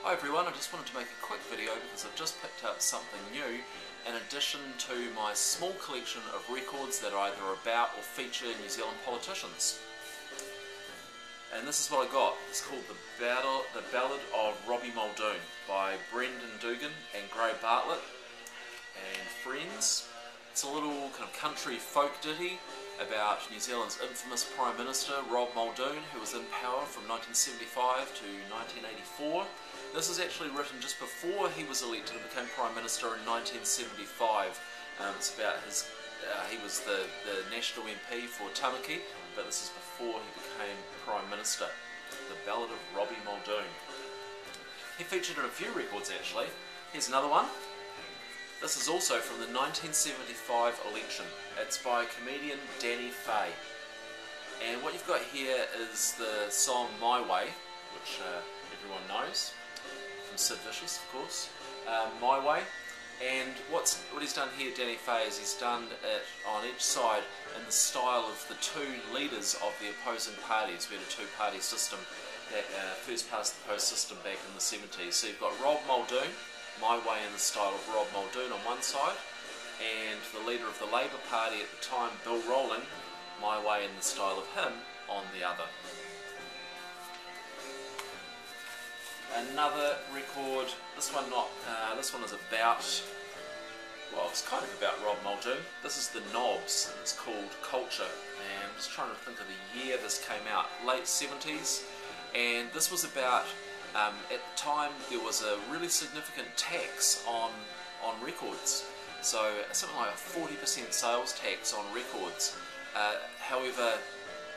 Hi everyone, I just wanted to make a quick video because I've just picked up something new in addition to my small collection of records that are either about or feature New Zealand politicians. And this is what I got. It's called The Ballad of Robbie Muldoon by Brendan Dugan and Gray Bartlett and friends. It's a little kind of country folk ditty about New Zealand's infamous Prime Minister Rob Muldoon, who was in power from 1975 to 1984. This is actually written just before he was elected and became Prime Minister in 1975. It's about his, he was the National MP for Tamaki, but this is before he became Prime Minister. The Ballad of Robbie Muldoon. He featured in a few records actually. Here's another one. This is also from the 1975 election. It's by comedian Danny Fay. And what you've got here is the song My Way, which everyone knows, from Sid Vicious of course, My Way. And what he's done here, Danny Fay, is he's done it on each side in the style of the two leaders of the opposing parties. We had a two-party system that first past the post system back in the 70s. So you've got Rob Muldoon, My Way in the style of Rob Muldoon on one side, and the leader of the Labour Party at the time, Bill Rowling, My Way in the style of him on the other. Another record, this one is about, well, it's kind of about Rob Muldoon. This is the Knobs, and it's called Culture, and I'm just trying to think of the year this came out, late 70s, and this was about, at the time there was a really significant tax on records, so something like a 40% sales tax on records. However,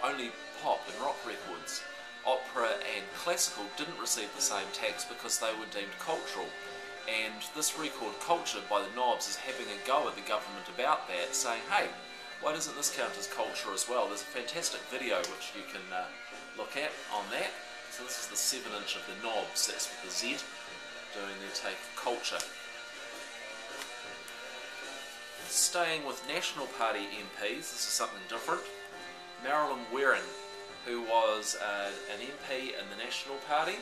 only pop and rock records, opera and classical didn't receive the same tax because they were deemed cultural. And this record Culture by the Knobs is having a go at the government about that, saying, hey, why doesn't this count as culture as well? There's a fantastic video which you can look at on that. So this is the 7-inch of the Knobs, that's with the Z, doing their take of Culture. Staying with National Party MPs, this is something different. Marilyn Waring, who was an MP in the National Party,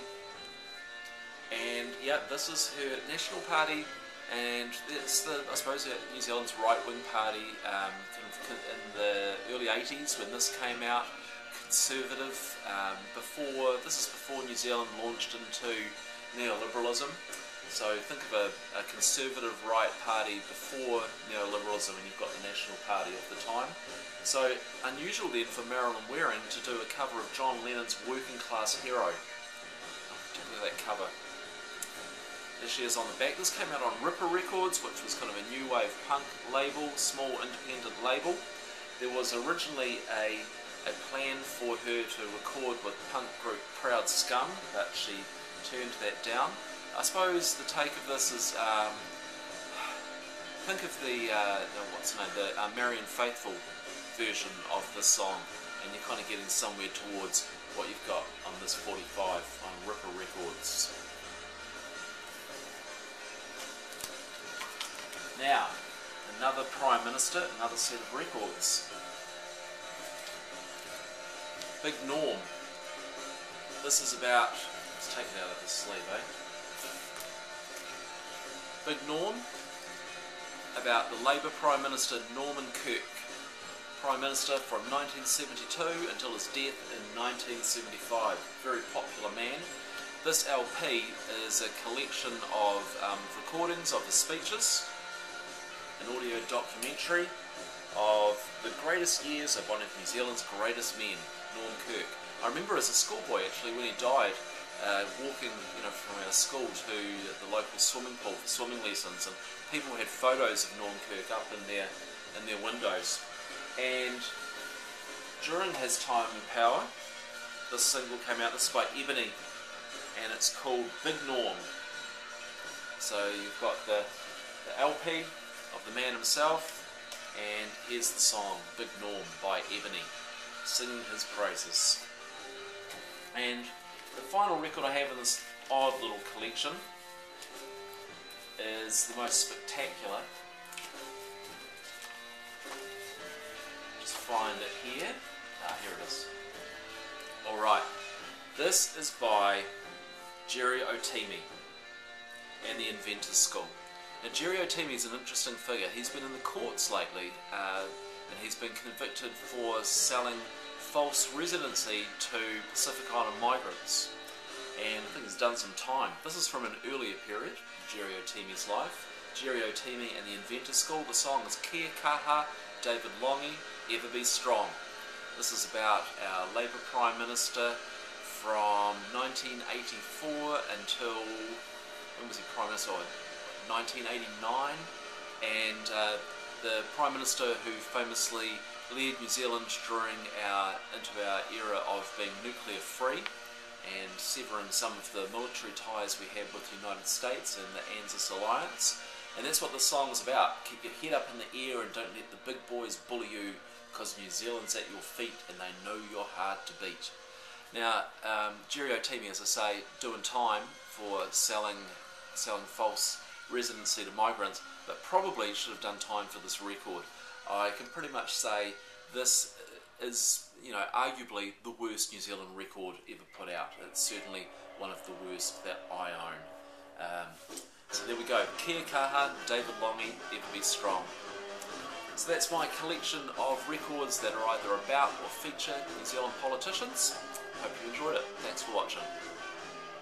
and yeah, this is her National Party, and it's I suppose New Zealand's right-wing party in the early 80s when this came out. Conservative, this is before New Zealand launched into neoliberalism. So think of a conservative right party before neoliberalism, and you've got the National Party of the time. So unusual then for Marilyn Waring to do a cover of John Lennon's Working Class Hero. Particularly that cover. There she is on the back. This came out on Ripper Records, which was kind of a new wave punk label, small independent label. There was originally a plan for her to record with punk group Proud Scum, but she turned that down. I suppose the take of this is, think of the Marianne Faithfull version of this song, and you're kind of getting somewhere towards what you've got on this 45 on Ripper Records. Now, another Prime Minister, another set of records. Big Norm. This is about, let's take it out of the sleeve, Big Norm, about the Labour Prime Minister Norman Kirk. Prime Minister from 1972 until his death in 1975. Very popular man. This LP is a collection of recordings of his speeches, an audio documentary of the greatest years of one of New Zealand's greatest men, Norm Kirk. I remember as a schoolboy actually when he died, walking from our school to the local swimming pool for swimming lessons, and people had photos of Norm Kirk up in their windows. And during his time in power, this single came out. This is by Ebony, and it's called Big Norm. So you've got the LP of the man himself, and here's the song Big Norm by Ebony, singing his praises. And the final record I have in this odd little collection is the most spectacular. Just find it here. Here it is. Alright, this is by Jerry Otimi and the Inventors School. Now Jerry Otimi is an interesting figure. He's been in the courts lately and he's been convicted for selling false residency to Pacific Island migrants, and I think he's done some time. This is from an earlier period of Jerry Otimi's life. Jerry Otimi and the Inventors School. The song is Kia Kaha, David Lange, Ever Be Strong. This is about our Labour Prime Minister from 1984 until, when was he Prime Minister? 1989, and the Prime Minister who famously led New Zealand into our era of being nuclear free and severing some of the military ties we had with the United States and the ANZUS alliance. And that's what this song is about. Keep your head up in the air and don't let the big boys bully you, because New Zealand's at your feet and they know you're hard to beat. Now, Jerry Otimi, as I say, doing time for selling false residency to migrants, but probably should have done time for this record. I can pretty much say this is, arguably the worst New Zealand record ever put out. It's certainly one of the worst that I own. So there we go. Kia kaha, David Lange, Ever Be Strong. So that's my collection of records that are either about or feature New Zealand politicians. Hope you enjoyed it. Thanks for watching.